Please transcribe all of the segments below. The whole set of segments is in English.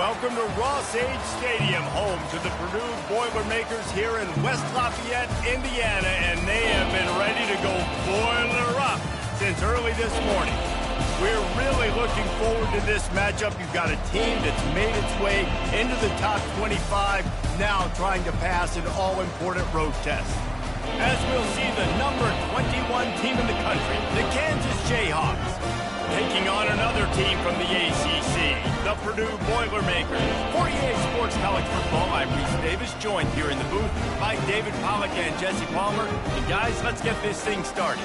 welcome to Ross-Age Stadium, home to the Purdue Boilermakers here in West Lafayette, Indiana, and they have been ready to go boiler up since early this morning. We're really looking forward to this matchup. You've got a team that's made its way into the top 25, now trying to pass an all-important road test. As we'll see the number 21 team in the country, the Kansas Jayhawks, taking on another team from the ACC, the Purdue Boilermakers. For EA Sports College Football, I'm Reese Davis, joined here in the booth by David Pollack and Jesse Palmer. And guys, let's get this thing started.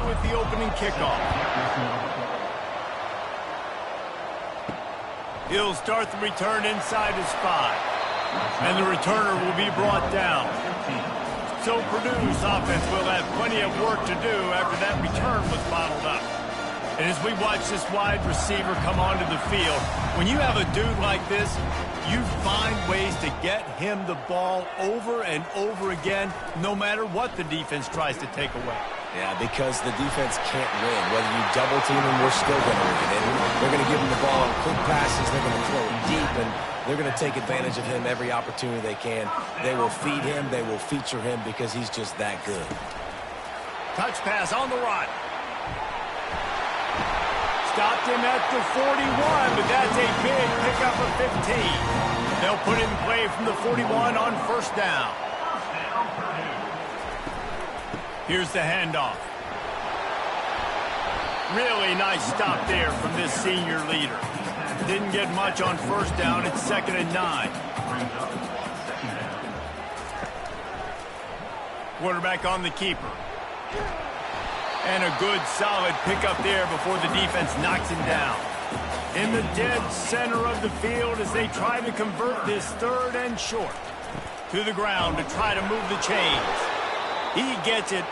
With the opening kickoff. He'll start the return inside his 5. And the returner will be brought down. So Purdue's offense will have plenty of work to do after that return was bottled up. And as we watch this wide receiver come onto the field, when you have a dude like this, you find ways to get him the ball over and over again, no matter what the defense tries to take away. Yeah, because the defense can't win. Whether you double team him, we're still going to win. And they're going to give him the ball in quick passes. They're going to throw it deep, and they're going to take advantage of him every opportunity they can. They will feed him. They will feature him because he's just that good. Touch pass on the run. Stopped him at the 41, but that's a big pickup of 15. They'll put it in play from the 41 on first down. Here's the handoff. Really nice stop there from this senior leader. Didn't get much on first down. It's 2nd and 9. Quarterback on the keeper. And a good solid pickup there before the defense knocks him down. In the dead center of the field as they try to convert this 3rd and short. To the ground to try to move the chains. He gets it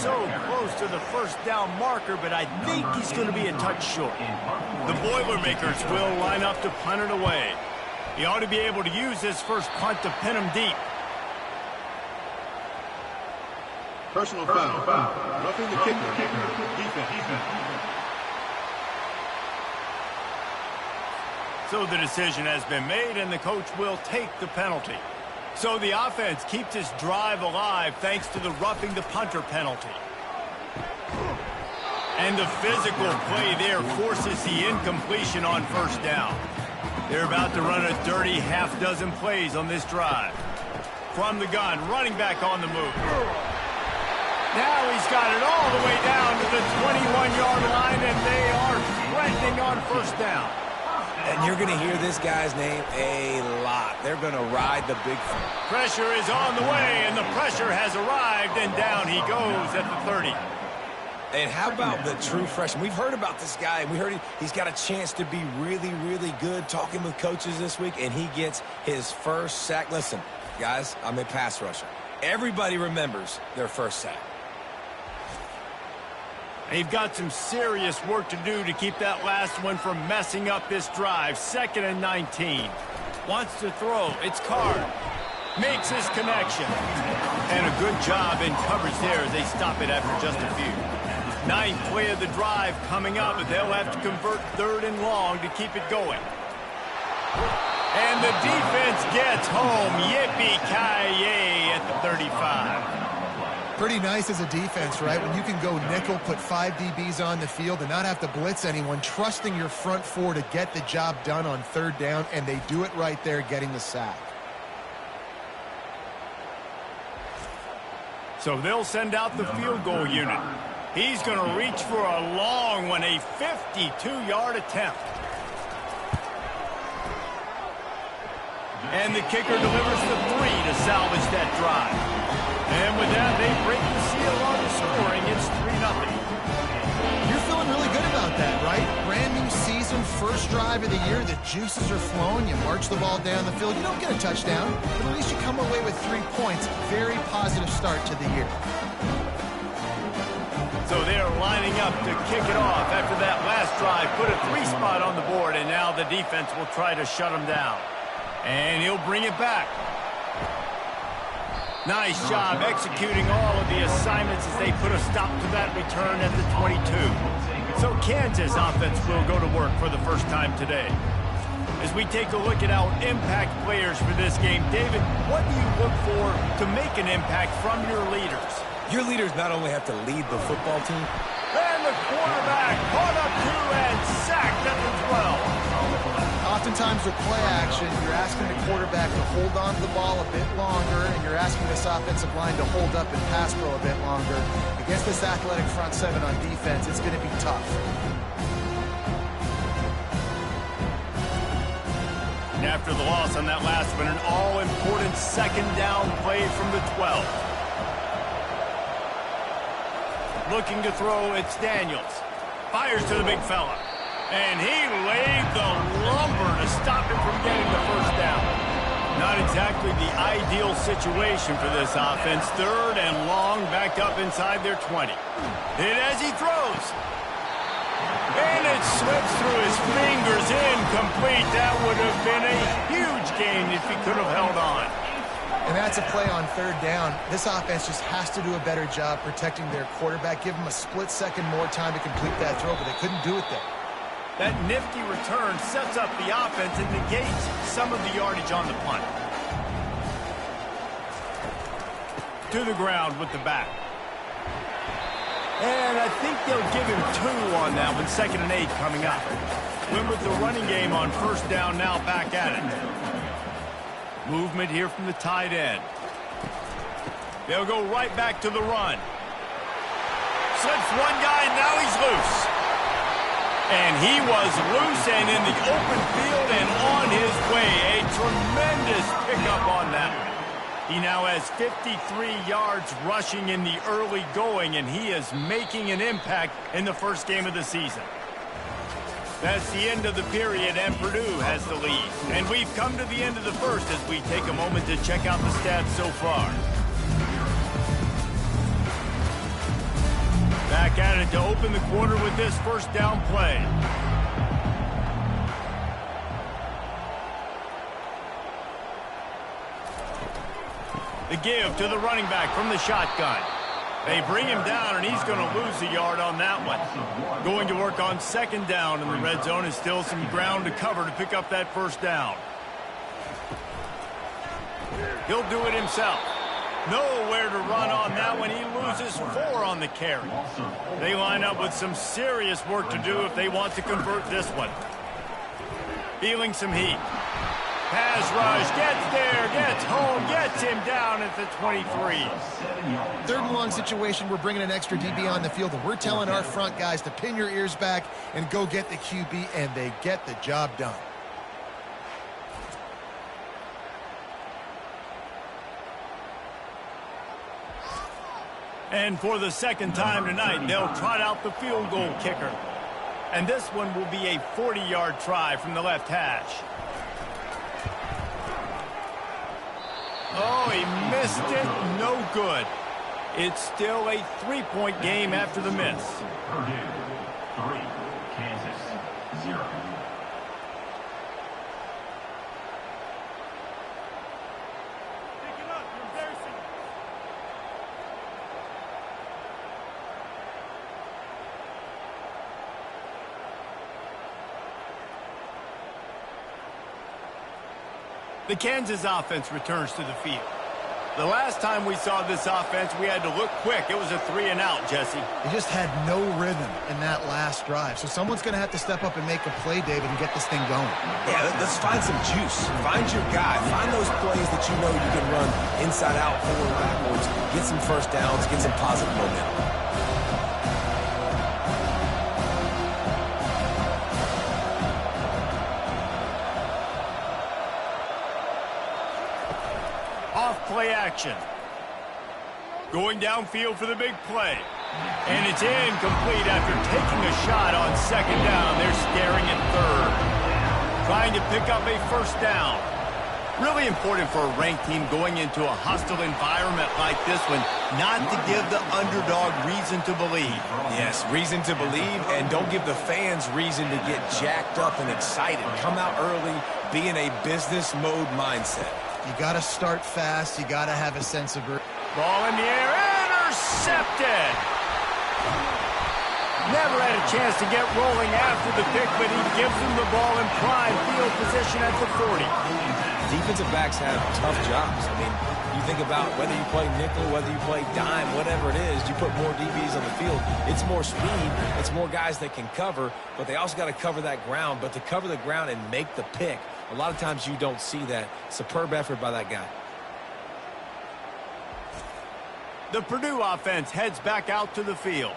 so close to the first down marker, but I think he's going to be a touch short. The Boilermakers will line up to punt it away. He ought to be able to use this first punt to pin him deep. Personal foul. Roughing the kicker. Defense. So the decision has been made, and the coach will take the penalty. So the offense keeps this drive alive thanks to the roughing the punter penalty. And the physical play there forces the incompletion on first down. They're about to run a dirty half-dozen plays on this drive. From the gun, running back on the move. Now he's got it all the way down to the 21-yard line, and they are threatening on first down. And you're going to hear this guy's name a lot. They're going to ride the big... Pressure is on the way, and the pressure has arrived, and down he goes at the 30. And how about the true freshman? We've heard about this guy, and we heard he's got a chance to be really, really good. Talking with coaches this week, and he gets his first sack. Listen, guys, I'm a pass rusher. Everybody remembers their first sack. They've got some serious work to do to keep that last one from messing up this drive. 2nd and 19. Wants to throw. It's Card. Makes his connection. And a good job in coverage there as they stop it after just a few. 9th play of the drive coming up, but they'll have to convert 3rd and long to keep it going. And the defense gets home. Yippee-ki-yay at the 35. Pretty nice as a defense, right? When you can go nickel, put 5 DBs on the field and not have to blitz anyone, trusting your front 4 to get the job done on 3rd down, and they do it right there, getting the sack. So they'll send out the field goal unit. He's going to reach for a long one, a 52-yard attempt. And the kicker delivers the 3 to salvage that drive. And with that, they break the seal on the scoring. It's 3-0. You're feeling really good about that, right? Brand new season, first drive of the year, the juices are flowing. You march the ball down the field. You don't get a touchdown, but at least you come away with 3 points. Very positive start to the year. So they're lining up to kick it off after that last drive. Put a 3 spot on the board, and now the defense will try to shut them down. And he'll bring it back. Nice job executing all of the assignments as they put a stop to that return at the 22. So Kansas offense will go to work for the first time today. As we take a look at our impact players for this game, David, what do you look for to make an impact from your leaders? Your leaders not only have to lead the football team. And the quarterback caught up to and sacked at the 12. Oftentimes with play action, you're asking the quarterback to hold on to the ball a bit longer, and you're asking this offensive line to hold up and pass pro a bit longer. Against this athletic front seven on defense, it's going to be tough. And after the loss on that last one, an all-important second down play from the 12. Looking to throw, it's Daniels. Fires to the big fella. And he laid the lumber to stop him from getting the first down. Not exactly the ideal situation for this offense. 3rd and long, backed up inside their 20. And as he throws. And it slips through his fingers, incomplete. That would have been a huge gain if he could have held on. And that's a play on 3rd down. This offense just has to do a better job protecting their quarterback. Give him a split second more time to complete that throw, but they couldn't do it there. That nifty return sets up the offense and negates some of the yardage on the punt. To the ground with the back. And I think they'll give him 2 on that one. 2nd and 8 coming up. Win with the running game on 1st down, now back at it. Movement here from the tight end. They'll go right back to the run. Slips one guy, now he's loose. And he was loose and in the open field and on his way. A tremendous pickup on that one. He now has 53 yards rushing in the early going, and he is making an impact in the first game of the season. That's the end of the period, and Purdue has the lead. And we've come to the end of the first as we take a moment to check out the stats so far. Back at it to open the quarter with this first down play. The give to the running back from the shotgun. They bring him down, and he's going to lose a yard on that one. Going to work on 2nd down in the red zone. Is still some ground to cover to pick up that first down. He'll do it himself. Nowhere to run on that one. He loses 4 on the carry. They line up with some serious work to do if they want to convert this one. Feeling some heat. Pass rush, gets there, gets home, gets him down at the 23. 3rd and long situation, we're bringing an extra DB on the field, and we're telling our front guys to pin your ears back and go get the QB, and they get the job done. And for the 2nd time tonight, they'll trot out the field goal kicker. And this one will be a 40-yard try from the left hash. Oh, he missed it. No good. It's still a 3-point game after the miss. Purdue 3, Kansas 0. The Kansas offense returns to the field. The last time we saw this offense, we had to look quick. It was a 3-and-out, Jesse. They just had no rhythm in that last drive. So someone's going to have to step up and make a play, David, and get this thing going. Yeah, let's find some juice. Find your guy. Find those plays that you know you can run inside out, forward, backwards. Get some first downs. Get some positive momentum. Play action. Going downfield for the big play. And it's incomplete after taking a shot on second down. They're staring at third. Trying to pick up a first down. Really important for a ranked team going into a hostile environment like this one, not to give the underdog reason to believe. Yes, reason to believe, and don't give the fans reason to get jacked up and excited. Come out early, be in a business mode mindset. You got to start fast. You got to have a sense of... Ball in the air, intercepted! Never had a chance to get rolling after the pick, but he gives them the ball in prime field position at the 40. Defensive backs have tough jobs. I mean, you think about whether you play nickel, whether you play dime, whatever it is, you put more DBs on the field. It's more speed. It's more guys that can cover, but they also got to cover that ground. But to cover the ground and make the pick, a lot of times you don't see that. Superb effort by that guy. The Purdue offense heads back out to the field.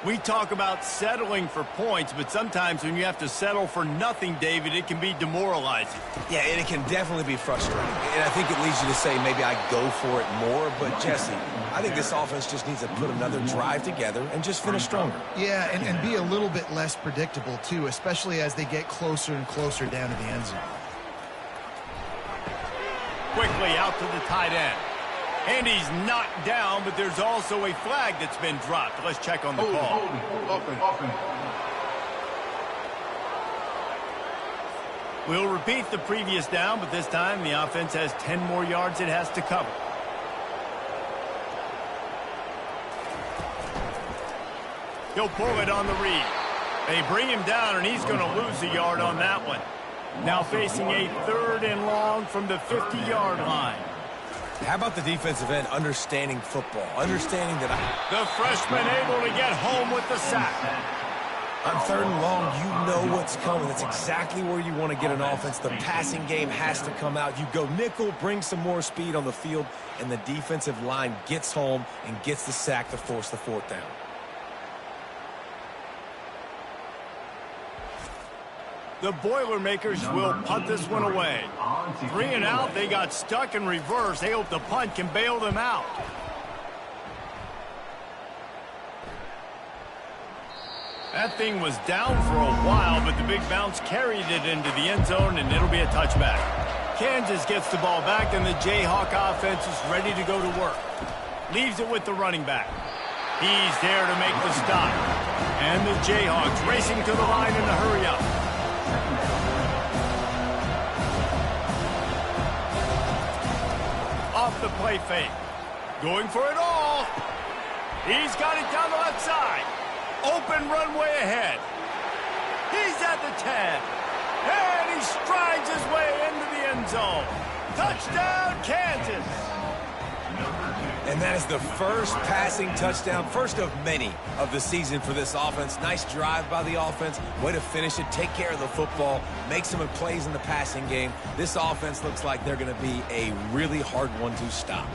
We talk about settling for points, but sometimes when you have to settle for nothing, David, it can be demoralizing. Yeah, and it can definitely be frustrating. And I think it leads you to say maybe I go for it more. But, Jesse, I think this offense just needs to put another drive together and just finish stronger. Yeah, and be a little bit less predictable, too, especially as they get closer and closer down to the end zone. Quickly out to the tight end. And he's knocked down, but there's also a flag that's been dropped. Let's check on the call. We'll repeat the previous down, but this time the offense has 10 more yards it has to cover. He'll pull it on the read. They bring him down, and he's going to lose a yard on that one. Now facing a 3rd and long from the 50-yard line. How about the defensive end understanding football, understanding that the freshman able to get home with the sack. On 3rd and long, you know what's coming. That's exactly where you want to get an offense. The passing game has to come out. You go nickel, bring some more speed on the field, and the defensive line gets home and gets the sack to force the 4th down. The Boilermakers will punt this one away. 3 and out, they got stuck in reverse. They hope the punt can bail them out. That thing was down for a while, but the big bounce carried it into the end zone, and it'll be a touchback. Kansas gets the ball back, and the Jayhawk offense is ready to go to work. Leaves it with the running back. He's there to make the stop. And the Jayhawks racing to the line in a hurry-up. Off the play fake. Going for it all. He's got it down the left side. Open runway ahead. He's at the 10. And he strides his way into the end zone. Touchdown, Kansas. And that is the first passing touchdown, first of many of the season for this offense. Nice drive by the offense. Way to finish it, take care of the football, make some plays in the passing game. This offense looks like they're going to be a really hard one to stop.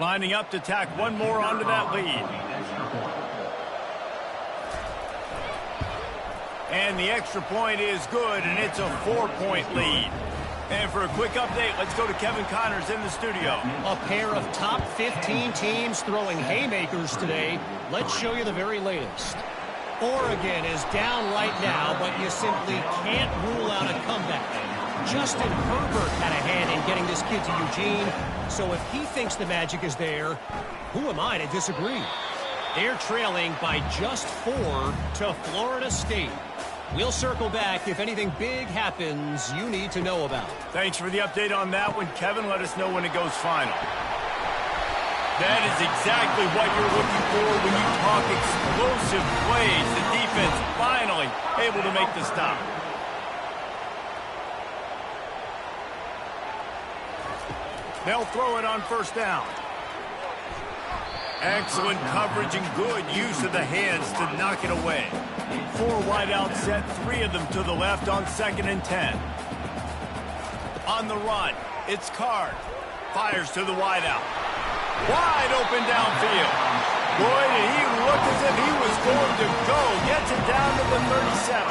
Lining up to tack one more onto that lead. And the extra point is good, and it's a 4-point lead. And for a quick update, let's go to Kevin Connors in the studio. A pair of top 15 teams throwing haymakers today. Let's show you the very latest. Oregon is down right now, but you simply can't rule out a comeback. Justin Herbert had a hand in getting this kid to Eugene, so if he thinks the magic is there, who am I to disagree? They're trailing by just 4 to Florida State. We'll circle back if anything big happens you need to know about. Thanks for the update on that one, Kevin. Let us know when it goes final. That is exactly what you're looking for when you talk explosive plays. The defense finally able to make the stop. They'll throw it on first down. Excellent coverage and good use of the hands to knock it away. 4 wide out set, 3 of them to the left on 2nd and 10. On the run, it's Card. Fires to the wide out. Wide open downfield. Boyd, and he looked as if he was going to go. Gets it down to the 37.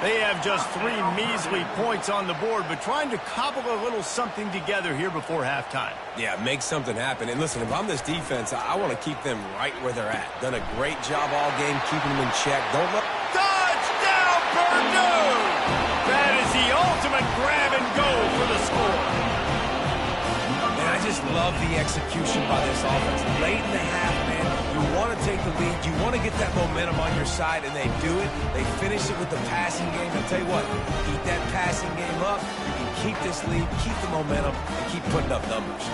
They have just 3 measly points on the board, but trying to cobble a little something together here before halftime. Yeah, make something happen. And listen, if I'm this defense, I want to keep them right where they're at. Done a great job all game keeping them in check. Don't let... Touchdown, Purdue! That is the ultimate grab and go for the score. And I just love the execution by this offense. Late in the half, man, you want to take the lead. You want to get that momentum on your side, and they do it. They finish it with the passing game. I'll tell you what, keep that passing game up. You can keep this lead, keep the momentum, and keep putting up numbers.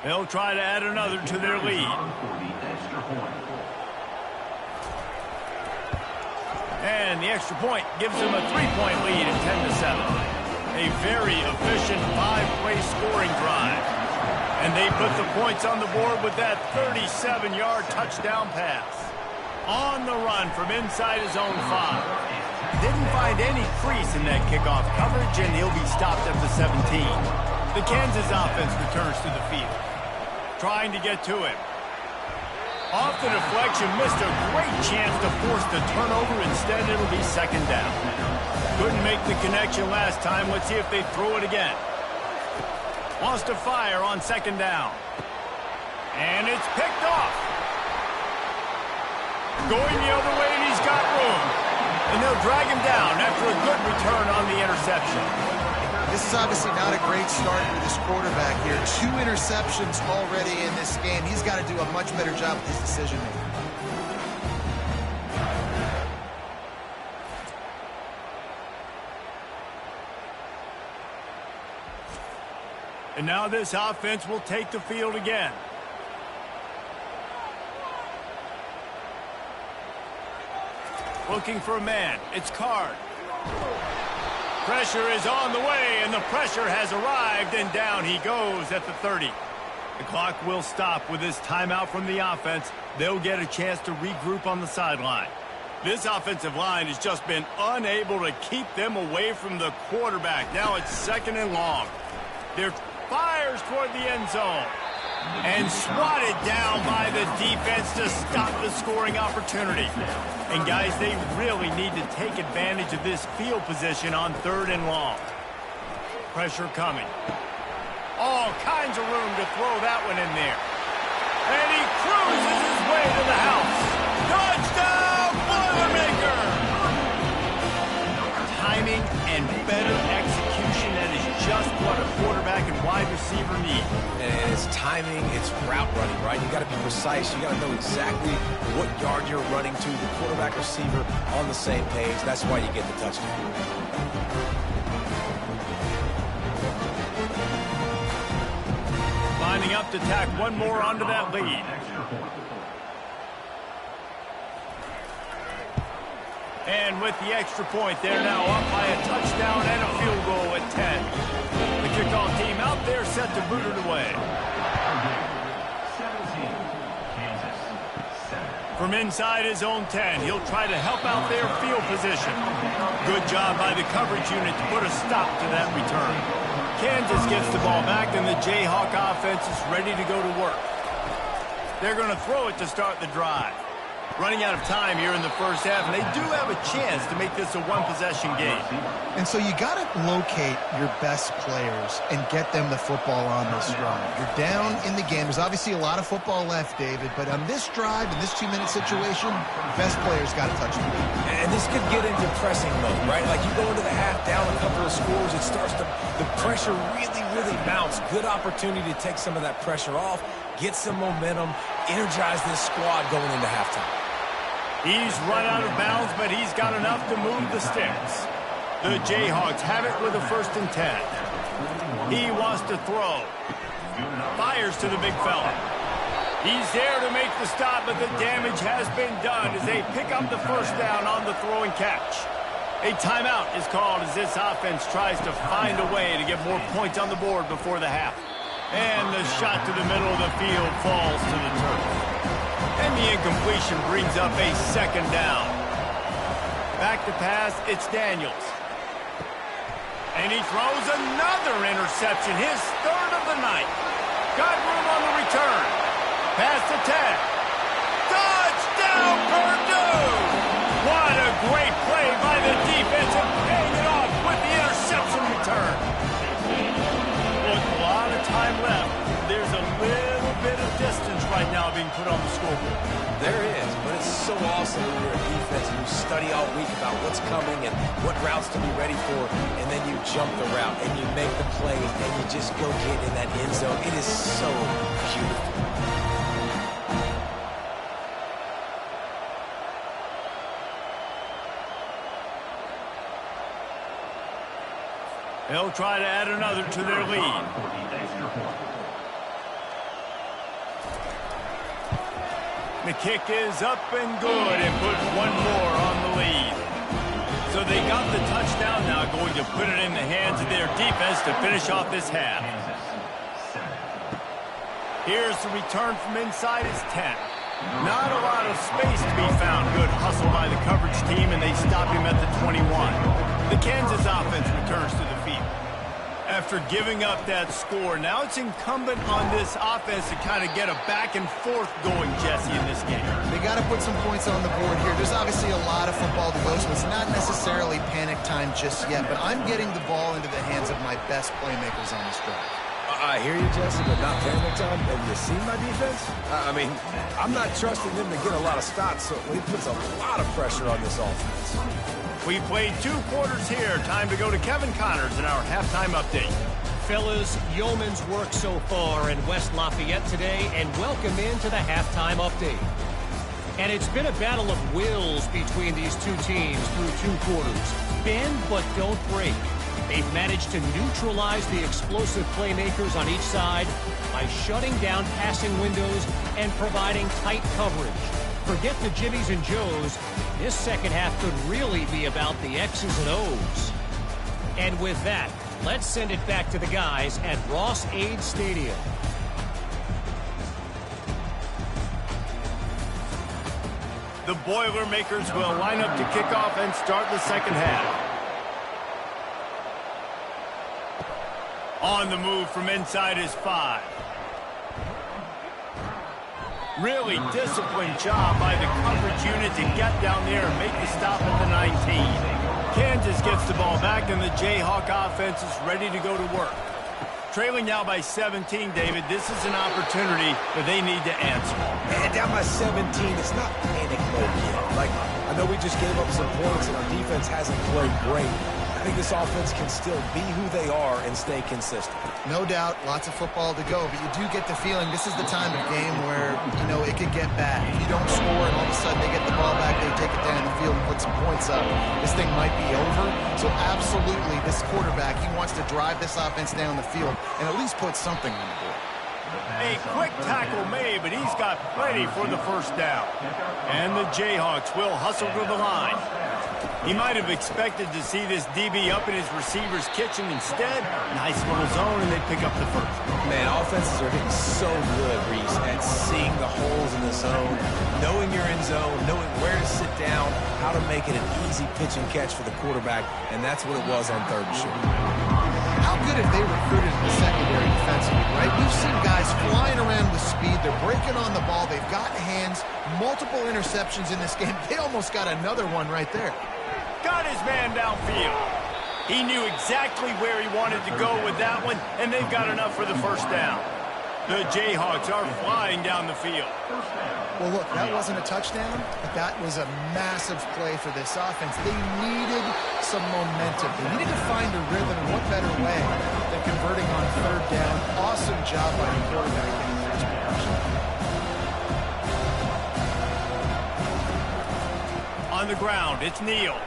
They'll try to add another to their lead. And the extra point gives them a 3-point lead at 10-7. A very efficient 5-play scoring drive. And they put the points on the board with that 37-yard touchdown pass. On the run from inside his own 5. Didn't find any crease in that kickoff coverage, and he'll be stopped at the 17. The Kansas offense returns to the field. Trying to get to him. Off the deflection, missed a great chance to force the turnover. Instead, it'll be second down. Couldn't make the connection last time. Let's see if they throw it again. Wants to fire on second down. And it's picked off. Going the other way, and he's got room. And they'll drag him down after a good return on the interception. This is obviously not a great start for this quarterback here. 2 interceptions already in this game. He's got to do a much better job with his decision-making. And now this offense will take the field again. Looking for a man. It's Card. Pressure is on the way, and the pressure has arrived, and down he goes at the 30. The clock will stop with this timeout from the offense. They'll get a chance to regroup on the sideline. This offensive line has just been unable to keep them away from the quarterback. Now it's second and long. They're fires toward the end zone. And swatted down by the defense to stop the scoring opportunity. And guys, they really need to take advantage of this field position on third and long. Pressure coming. All kinds of room to throw that one in there. And he cruises his way to the house. Touchdown, Boilermaker! Timing and better execution, that is just what a quarterback and wide receiver need. And it's timing, it's route running, right? You got to be precise. You got to know exactly what yard you're running to. The quarterback receiver on the same page. That's why you get the touchdown. Lining up to tack one more onto that lead. And with the extra point, they're now up by a touchdown and a field goal at 10. The kickoff team out there set to boot it away. 17, Kansas, 7. From inside his own 10, he'll try to help out their field position. Good job by the coverage unit to put a stop to that return. Kansas gets the ball back, and the Jayhawk offense is ready to go to work. They're going to throw it to start the drive. Running out of time here in the first half, and they do have a chance to make this a one-possession game. And so you got to locate your best players and get them the football on this drive. You're down in the game. There's obviously a lot of football left, David, but on this drive, in this 2-minute situation, best players got to touch the ball. And this could get into pressing mode, right? Like you go into the half down a couple of scores, it starts to, the pressure really mounts. Good opportunity to take some of that pressure off, get some momentum, energize this squad going into halftime. He's run out of bounds, but he's got enough to move the sticks. The Jayhawks have it with a 1st and 10. He wants to throw. Fires to the big fella. He's there to make the stop, but the damage has been done as they pick up the first down on the throw and catch. A timeout is called as this offense tries to find a way to get more points on the board before the half. And the shot to the middle of the field falls to the turf. And the incompletion brings up a second down. Back to pass, it's Daniels. And he throws another interception, his third of the night. Got room on the return. Pass to Ted. Touchdown, Purdue! What a great play by the defense and paying it off with the interception return. Look, a lot of time left. There's a little bit of distance right now being put on the scoreboard. There is, but it's so awesome when you're a defense and you study all week about what's coming and what routes to be ready for, and then you jump the route and you make the play and you just go get in that end zone. It is so beautiful. They'll try to add another to their lead. The kick is up and good and puts one more on the lead. So they got the touchdown now, going to put it in the hands of their defense to finish off this half. Here's the return from inside his 10. Not a lot of space to be found. Good hustle by the coverage team, and they stop him at the 21. The Kansas offense returns to the field. After giving up that score, now it's incumbent on this offense to kind of get a back and forth going, Jesse, in this game. They got to put some points on the board here. There's obviously a lot of football to go, so it's not necessarily panic time just yet, but I'm getting the ball into the hands of my best playmakers on this drive. I hear you, Jesse, but not panic time. Have you seen my defense? I mean, I'm not trusting them to get a lot of stops, so it puts a lot of pressure on this offense. We played 2 quarters here. Time to go to Kevin Connors in our halftime update. Fellas, yeoman's work so far in West Lafayette today, and welcome into the halftime update. And it's been a battle of wills between these two teams through 2 quarters. Bend but don't break. They've managed to neutralize the explosive playmakers on each side by shutting down passing windows and providing tight coverage. Forget the Jimmies and Joes. This second half could really be about the X's and O's. And with that, let's send it back to the guys at Ross-Ade Stadium. The Boilermakers will line up to kick off and start the second half. On the move from inside his 5. Really disciplined job by the coverage unit to get down there and make the stop at the 19. Kansas gets the ball back, and the Jayhawk offense is ready to go to work. Trailing now by 17, David, this is an opportunity that they need to answer. And down by 17, it's not panic mode yet. Like, I know we just gave up some points and our defense hasn't played great. I think this offense can still be who they are and stay consistent. No doubt, lots of football to go, but you do get the feeling this is the time of game where, you know, it could get bad. If you don't score and all of a sudden they get the ball back, they take it down the field and put some points up, this thing might be over. So absolutely, this quarterback, he wants to drive this offense down the field and at least put something on the board. A quick tackle made, but he's got plenty for the first down. And the Jayhawks will hustle to the line. He might have expected to see this DB up in his receiver's kitchen. Instead, nice little zone, and they pick up the first. Man, offenses are getting so good, Reese, at seeing the holes in the zone, knowing you're in zone, knowing where to sit down, how to make it an easy pitch and catch for the quarterback, and that's what it was on 3rd and short. How good have they recruited in the secondary defensively, right? We've seen guys flying around with speed. They're breaking on the ball. They've got hands. Multiple interceptions in this game. They almost got another one right there. Got his man downfield. He knew exactly where he wanted to go with that one, and they've got enough for the first down. The Jayhawks are flying down the field. Well, look, that wasn't a touchdown, but that was a massive play for this offense. They needed some momentum. They needed to find a rhythm, and what better way than converting on 3rd down. Awesome job by the quarterback getting there to production. On the ground, it's Neal.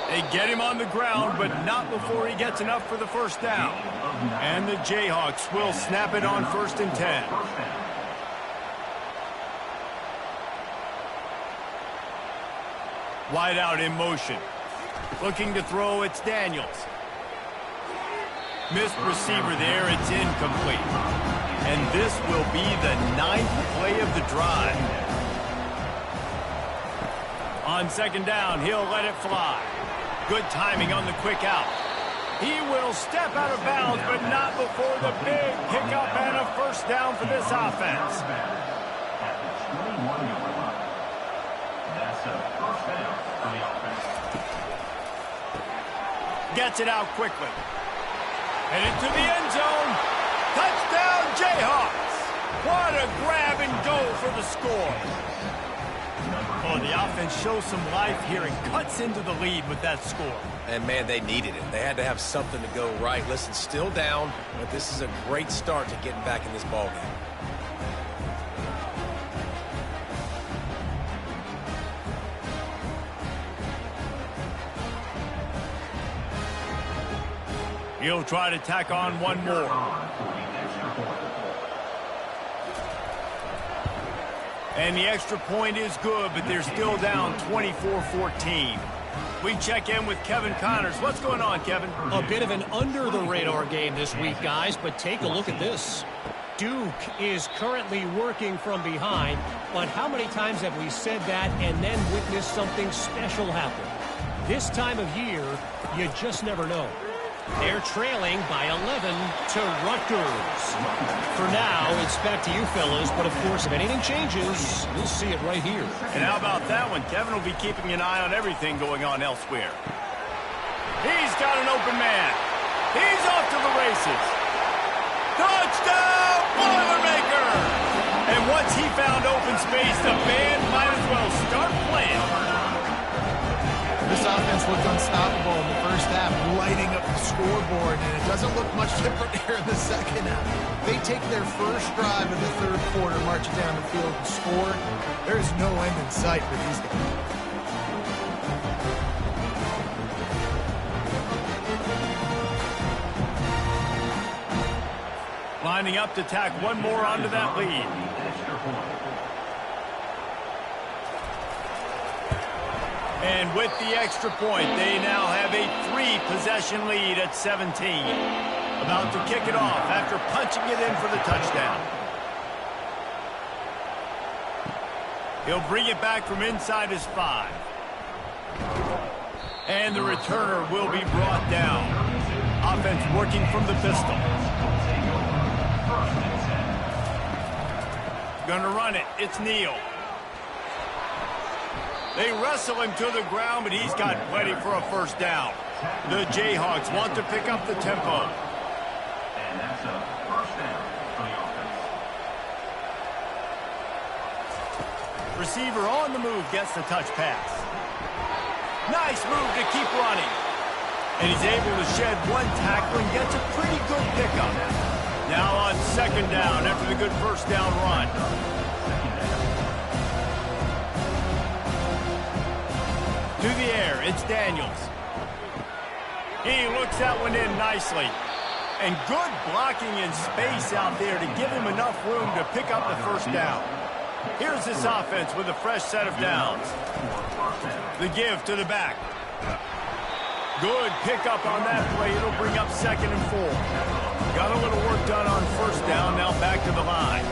They get him on the ground, but not before he gets enough for the first down. And the Jayhawks will snap it on 1st and 10. Wide out in motion. Looking to throw, it's Daniels. Missed receiver there, it's incomplete. And this will be the 9th play of the drive. On second down, he'll let it fly. Good timing on the quick out. He will step out of bounds, but not before the big pickup and a first down for this offense. At the 21-yard line. That's a first down for the offense. Gets it out quickly. And into the end zone. Touchdown, Jayhawks. What a grab and go for the score. Oh, the offense shows some life here and cuts into the lead with that score. And, man, they needed it. They had to have something to go right. Listen, still down, but this is a great start to getting back in this ballgame. He'll try to tack on one more. And the extra point is good, but they're still down 24-14. We check in with Kevin Connors. What's going on, Kevin? A bit of an under-the-radar game this week, guys, but take a look at this. Duke is currently working from behind, but how many times have we said that and then witnessed something special happen? This time of year, you just never know. They're trailing by 11 to Rutgers. For now, it's back to you fellas, but of course, if anything changes, we'll see it right here. And how about that one? Kevin will be keeping an eye on everything going on elsewhere. He's got an open man. He's off to the races. Touchdown, Boilermaker! And once he found open space, the band might as well start playing. This offense looked unstoppable in the first half, lighting up the scoreboard, and it doesn't look much different here in the second half. They take their first drive in the third quarter, march it down the field and score. There's no end in sight for these guys. Lining up to tack one more onto that lead. And with the extra point, they now have a 3-possession lead at 17. About to kick it off after punching it in for the touchdown. He'll bring it back from inside his 5. And the returner will be brought down. Offense working from the pistol. Gonna run it. It's Neal. They wrestle him to the ground, but he's got plenty for a first down. The Jayhawks want to pick up the tempo. And that's a first down for the offense. Receiver on the move gets the touch pass. Nice move to keep running. And he's able to shed one tackle and gets a pretty good pickup. Now on second down after the good first down run. To the air, it's Daniels. He looks that one in nicely. And good blocking in space out there to give him enough room to pick up the first down. Here's this offense with a fresh set of downs. The give to the back. Good pickup on that play. It'll bring up second and 4. Got a little work done on first down, now back to the line.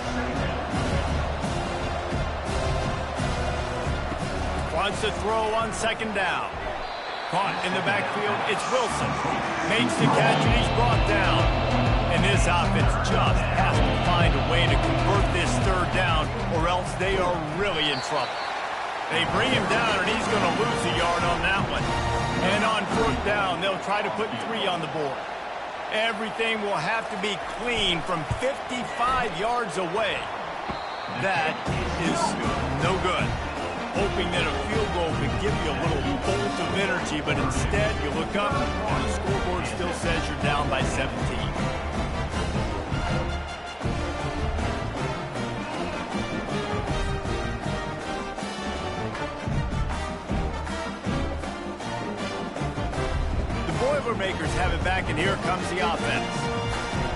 Wants to throw on second down. Caught in the backfield, it's Wilson. Makes the catch and he's brought down. And this offense just has to find a way to convert this third down or else they are really in trouble. They bring him down and he's going to lose a yard on that one. And on fourth down, they'll try to put 3 on the board. Everything will have to be clean from 55 yards away. That is no good. Hoping that a field goal could give you a little bolt of energy, but instead you look up and the scoreboard still says you're down by 17. The Boilermakers have it back, and here comes the offense.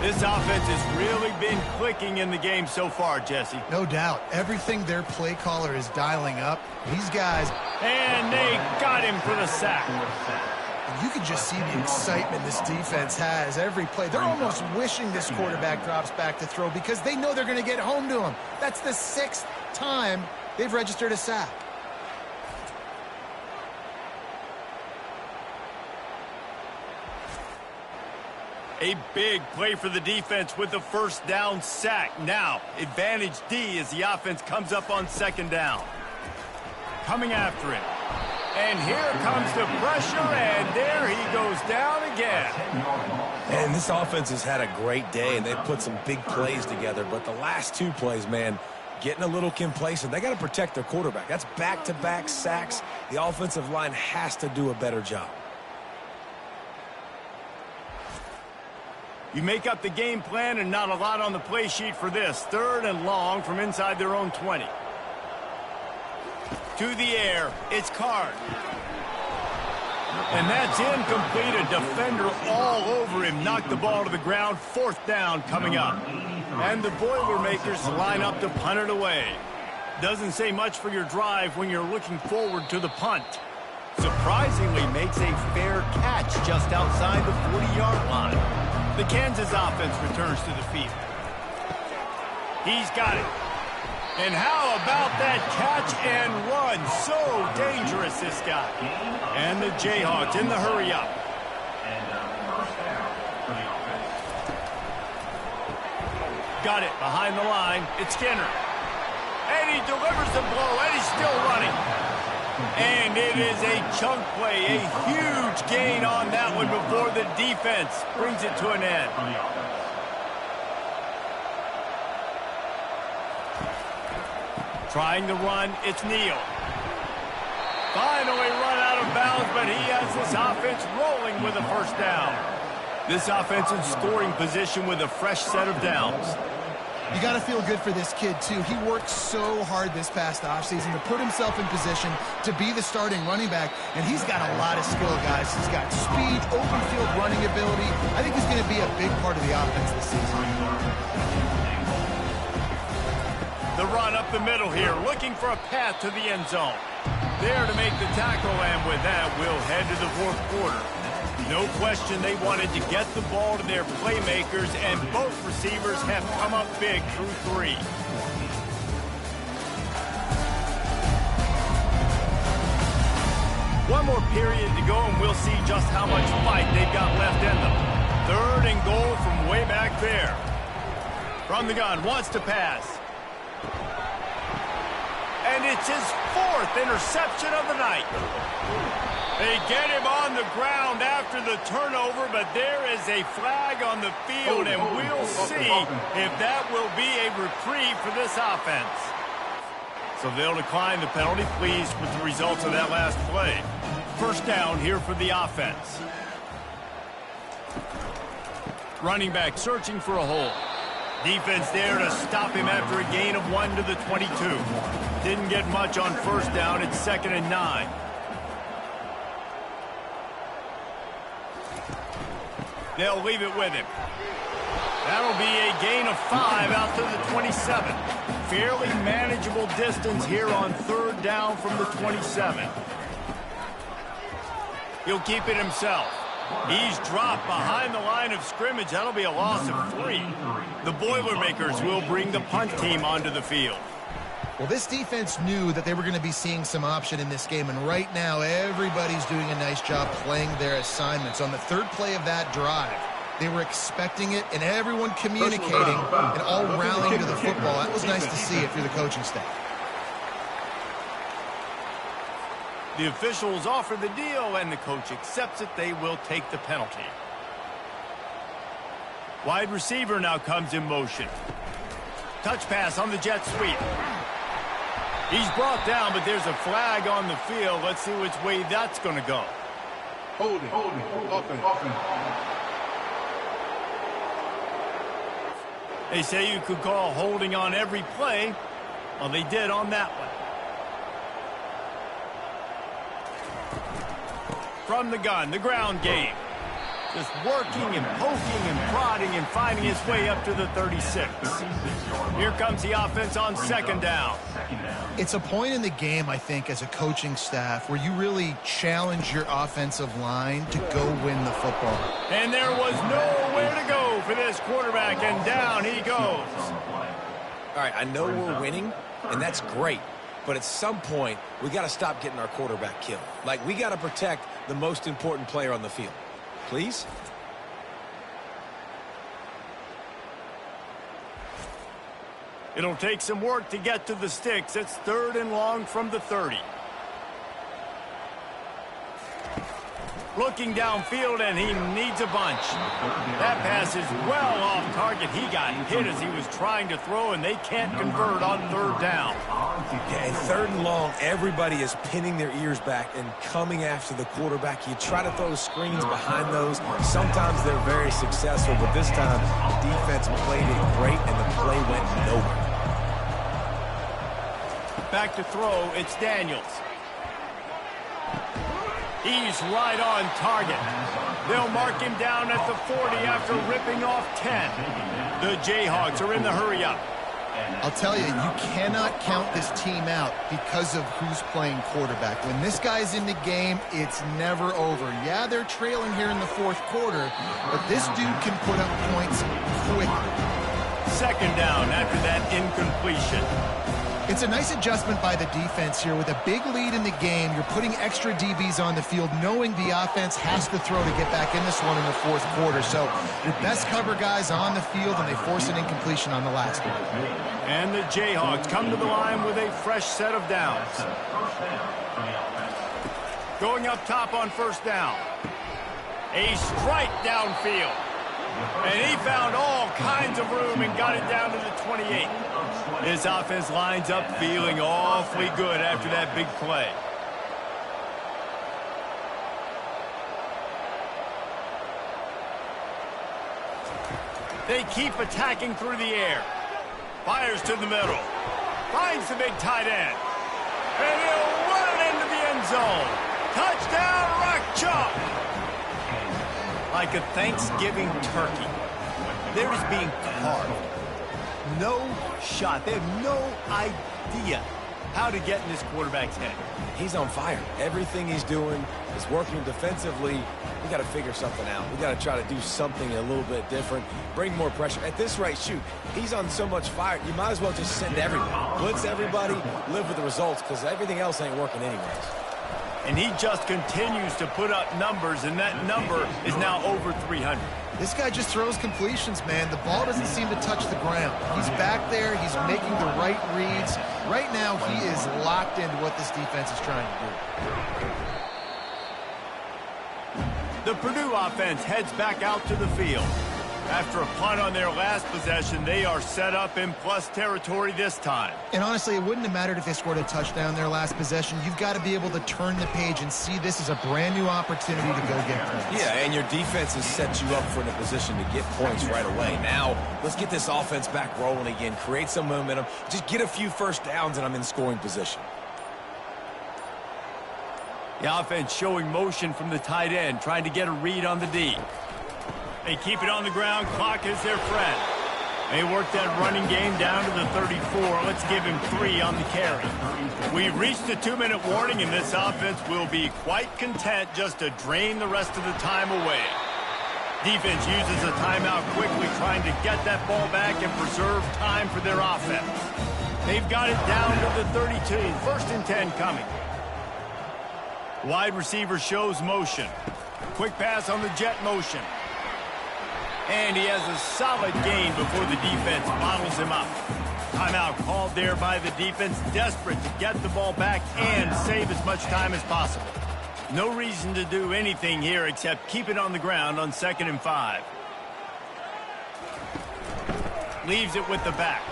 This offense has really been clicking in the game so far, Jesse. No doubt. Everything their play caller is dialing up, these guys... And they got him for the sack. You can just see the excitement this defense has every play. They're almost wishing this quarterback drops back to throw because they know they're going to get home to him. That's the 6th time they've registered a sack. A big play for the defense with the first down sack. Now, advantage D as the offense comes up on second down. Coming after it. And here comes the pressure, and there he goes down again. And this offense has had a great day, and they've put some big plays together. But the last two plays, man, getting a little complacent. They got to protect their quarterback. That's back-to-back sacks. The offensive line has to do a better job. You make up the game plan and not a lot on the play sheet for this. 3rd and long from inside their own 20. To the air, it's Card. And that's incomplete. A defender all over him. Knocked the ball to the ground. 4th down coming up. And the Boilermakers line up to punt it away. Doesn't say much for your drive when you're looking forward to the punt. Surprisingly makes a fair catch just outside the 40-yard line. The Kansas offense returns to the field. He's got it. And how about that catch and run? So dangerous, this guy. And the Jayhawks in the hurry up. Got it behind the line. It's Skinner. And he delivers the blow, and he's still running. And it is a chunk play, a huge gain on that one before the defense brings it to an end. Trying to run, it's Neal. Finally run out of bounds, but he has this offense rolling with a first down. This offense in scoring position with a fresh set of downs. You got to feel good for this kid, too. He worked so hard this past offseason to put himself in position to be the starting running back, and he's got a lot of skill, guys. He's got speed, open field running ability. I think he's going to be a big part of the offense this season. The run up the middle here, looking for a path to the end zone. There to make the tackle, and with that, we'll head to the 4th quarter. No question they wanted to get the ball to their playmakers, and both receivers have come up big through 3. One more period to go, and we'll see just how much fight they've got left in them. 3rd and goal from way back there. From the gun, wants to pass. And it's his 4th interception of the night. They get him on the ground after the turnover, but there is a flag on the field, and we'll see if that will be a reprieve for this offense. So they'll decline the penalty, pleased with the results of that last play. First down here for the offense. Running back searching for a hole. Defense there to stop him after a gain of 1 to the 22. Didn't get much on first down. It's 2nd and 9. They'll leave it with him. That'll be a gain of 5 out to the 27. Fairly manageable distance here on 3rd down from the 27. He'll keep it himself. He's dropped behind the line of scrimmage. That'll be a loss of 3. The Boilermakers will bring the punt team onto the field. Well, this defense knew that they were going to be seeing some option in this game, and right now everybody's doing a nice job playing their assignments. On the 3rd play of that drive, they were expecting it, and everyone communicating and all rallying to the football. That was nice to see if you're the coaching staff. The officials offer the deal, and the coach accepts it. They will take the penalty. Wide receiver now comes in motion. Touch pass on the jet sweep. He's brought down, but there's a flag on the field. Let's see which way that's going to go. Holding. Offense. They say you could call holding on every play. Well, they did on that one. From the gun, the ground game. Just working and poking and prodding and finding his way up to the 36. Here comes the offense on 2nd down. It's a point in the game, I think, as a coaching staff where you really challenge your offensive line to go win the football. And there was nowhere to go for this quarterback, and down he goes. All right, I know we're winning, and that's great. But at some point, we got to stop getting our quarterback killed. Like, we got to protect the most important player on the field. Please? It'll take some work to get to the sticks. It's 3rd and long from the 30. Looking downfield, and he needs a bunch. That pass is well off target. He got hit as he was trying to throw, and they can't convert on 3rd down. Yeah, and 3rd and long, everybody is pinning their ears back and coming after the quarterback. You try to throw screens behind those. Sometimes they're very successful, but this time the defense played it great, and the play went nowhere. Back to throw, it's Daniels. He's right on target. They'll mark him down at the 40 after ripping off 10. The Jayhawks are in the hurry-up. I'll tell you, you cannot count this team out because of who's playing quarterback. When this guy's in the game, it's never over. Yeah, they're trailing here in the 4th quarter, but this dude can put up points quickly. 2nd down after that incompletion. It's a nice adjustment by the defense here. With a big lead in the game, you're putting extra DBs on the field, knowing the offense has to throw to get back in this one in the 4th quarter. So your best cover guys on the field, and they force an incompletion on the last one. And the Jayhawks come to the line with a fresh set of downs. Going up top on 1st down. A strike downfield. And he found all kinds of room and got it down to the 28. This offense lines up feeling awfully good after that big play. They keep attacking through the air. Fires to the middle. Finds the big tight end. And he'll run it into the end zone. Touchdown, Rock Chalk! Like a Thanksgiving turkey. They're just being carved. No shot. They have no idea how to get in this quarterback's head. He's on fire. Everything he's doing is working defensively. We got to figure something out. We got to try to do something a little bit different. Bring more pressure. At this rate, shoot, he's on so much fire. You might as well just send everybody. Blitz everybody, live with the results, because everything else ain't working anyways. And he just continues to put up numbers, and that number is now over 300. This guy just throws completions, man. The ball doesn't seem to touch the ground. He's back there. He's making the right reads. Right now, he is locked into what this defense is trying to do. The Purdue offense heads back out to the field. After a punt on their last possession, they are set up in plus territory this time. And honestly, it wouldn't have mattered if they scored a touchdown their last possession. You've got to be able to turn the page and see this as a brand new opportunity to go get points. Yeah, and your defense has set you up for a position to get points right away. Now, let's get this offense back rolling again, create some momentum, just get a few first downs, and I'm in scoring position. The offense showing motion from the tight end, trying to get a read on the D. They keep it on the ground. Clock is their friend. They work that running game down to the 34. Let's give him 3 on the carry. We've reached the 2-minute warning, and this offense will be quite content just to drain the rest of the time away. Defense uses a timeout quickly, trying to get that ball back and preserve time for their offense. They've got it down to the 32. 1st and 10 coming. Wide receiver shows motion. Quick pass on the jet motion. And he has a solid gain before the defense bottles him up. Timeout called there by the defense, desperate to get the ball back and save as much time as possible. No reason to do anything here except keep it on the ground on 2nd and 5. Leaves it with the back.